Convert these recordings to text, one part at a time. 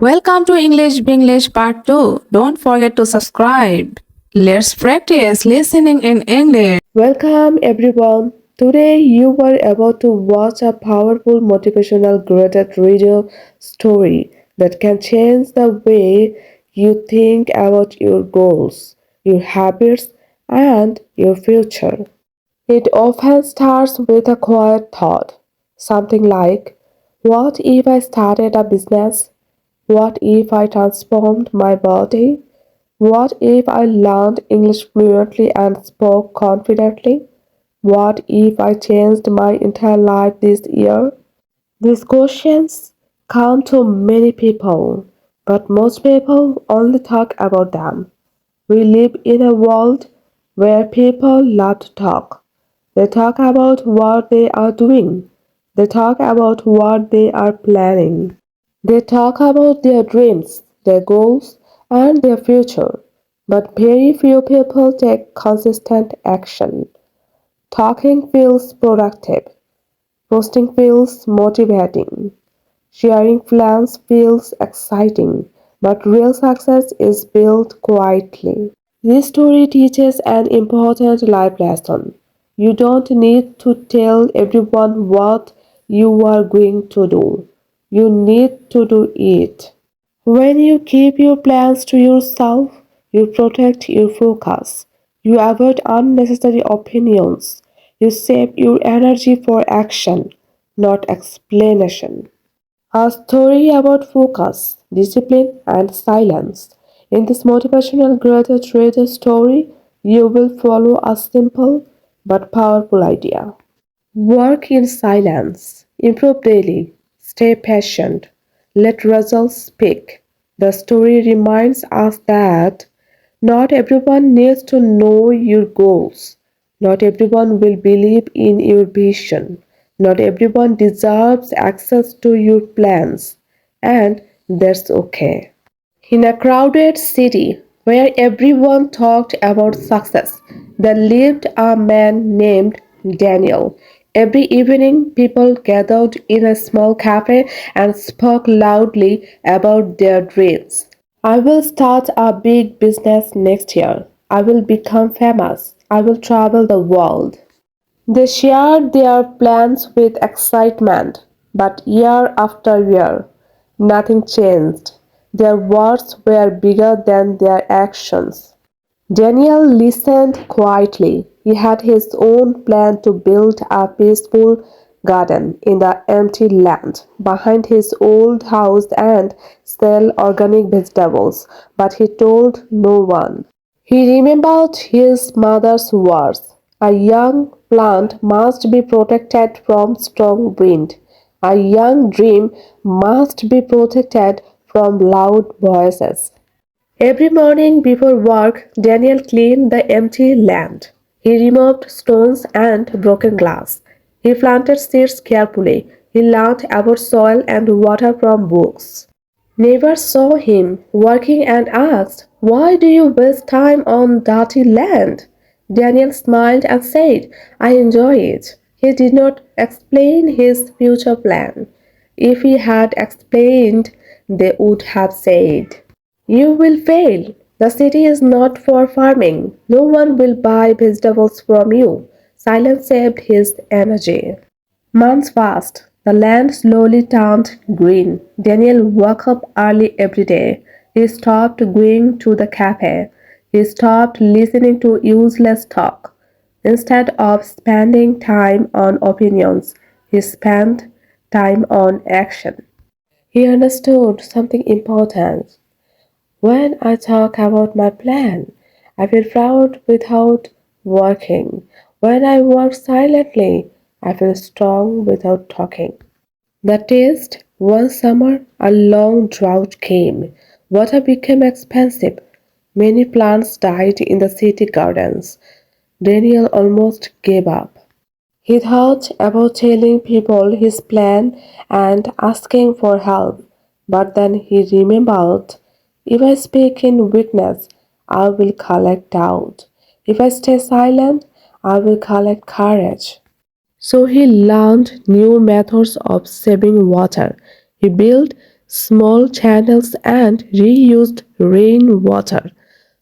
Welcome to English Binglish Part 2. Don't forget to subscribe. Let's practice listening in English. Welcome everyone. Today you are about to watch a powerful motivational graded radio story that can change the way you think about your goals, your habits, and your future. It often starts with a quiet thought, something like, what if I started a business? What if I transformed my body? What if I learned English fluently and spoke confidently? What if I changed my entire life this year? These questions come to many people, but most people only talk about them. We live in a world where people love to talk. They talk about what they are doing. They talk about what they are planning. They talk about their dreams, their goals, and their future, but very few people take consistent action. Talking feels productive, posting feels motivating, sharing plans feels exciting, but real success is built quietly. This story teaches an important life lesson. You don't need to tell everyone what you are going to do. You need to do it. When you keep your plans to yourself, you protect your focus. You avoid unnecessary opinions. You save your energy for action, not explanation. A story about focus, discipline, and silence. In this motivational growth trader story, you will follow a simple but powerful idea. Work in silence, improve daily, stay patient, let results speak. The story reminds us that not everyone needs to know your goals. Not everyone will believe in your vision. Not everyone deserves access to your plans. And that's okay. In a crowded city where everyone talked about success, there lived a man named Daniel. Every evening, people gathered in a small cafe and spoke loudly about their dreams. I will start a big business next year. I will become famous. I will travel the world. They shared their plans with excitement, but year after year, nothing changed. Their words were bigger than their actions. Daniel listened quietly. He had his own plan to build a peaceful garden in the empty land behind his old house and sell organic vegetables, but he told no one. He remembered his mother's words. A young plant must be protected from strong wind. A young dream must be protected from loud voices. Every morning before work, Daniel cleaned the empty land. He removed stones and broken glass. He planted seeds carefully. He learned about soil and water from books. Neighbors saw him working and asked, "Why do you waste time on dirty land?" Daniel smiled and said, "I enjoy it." He did not explain his future plan. If he had explained, they would have said, "You will fail. The city is not for farming. No one will buy vegetables from you." Silence saved his energy. Months passed. The land slowly turned green. Daniel woke up early every day. He stopped going to the cafe. He stopped listening to useless talk. Instead of spending time on opinions, he spent time on action. He understood something important. When I talk about my plan, I feel proud without working. When I work silently, I feel strong without talking. The taste one summer a long drought came. Water became expensive. Many plants died in the city gardens. Daniel almost gave up. He thought about telling people his plan and asking for help, but then he remembered, if I speak in weakness, I will collect doubt. If I stay silent, I will collect courage. So he learned new methods of saving water. He built small channels, and reused rainwater.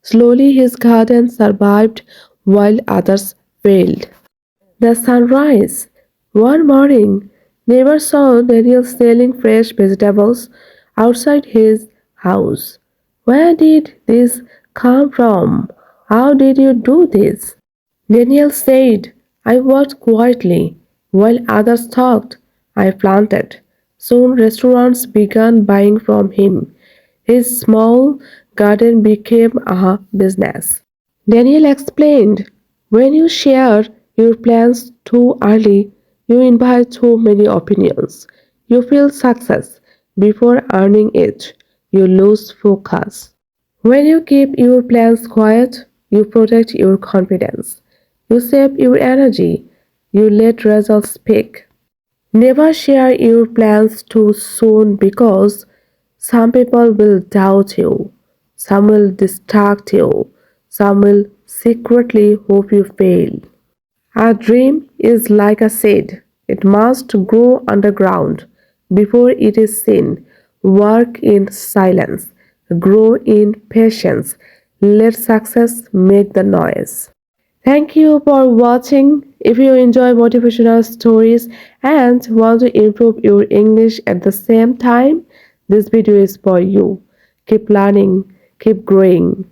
Slowly, his garden survived while others failed. The sunrise. One morning, neighbor saw Daniel selling fresh vegetables outside his house. Where did this come from? How did you do this? Daniel said, I worked quietly while others talked. I planted. Soon restaurants began buying from him. His small garden became a business. Daniel explained, when you share your plans too early, you invite too many opinions. You feel success before earning it. You lose focus. When you keep your plans quiet, you protect your confidence. You save your energy. You let results speak. Never share your plans too soon because some people will doubt you, some will distract you, some will secretly hope you fail. A dream is like a seed, it must grow underground before it is seen. Work in silence, grow in patience, let success make the noise. Thank you for watching. If you enjoy motivational stories and want to improve your English at the same time, this video is for you. Keep learning, keep growing.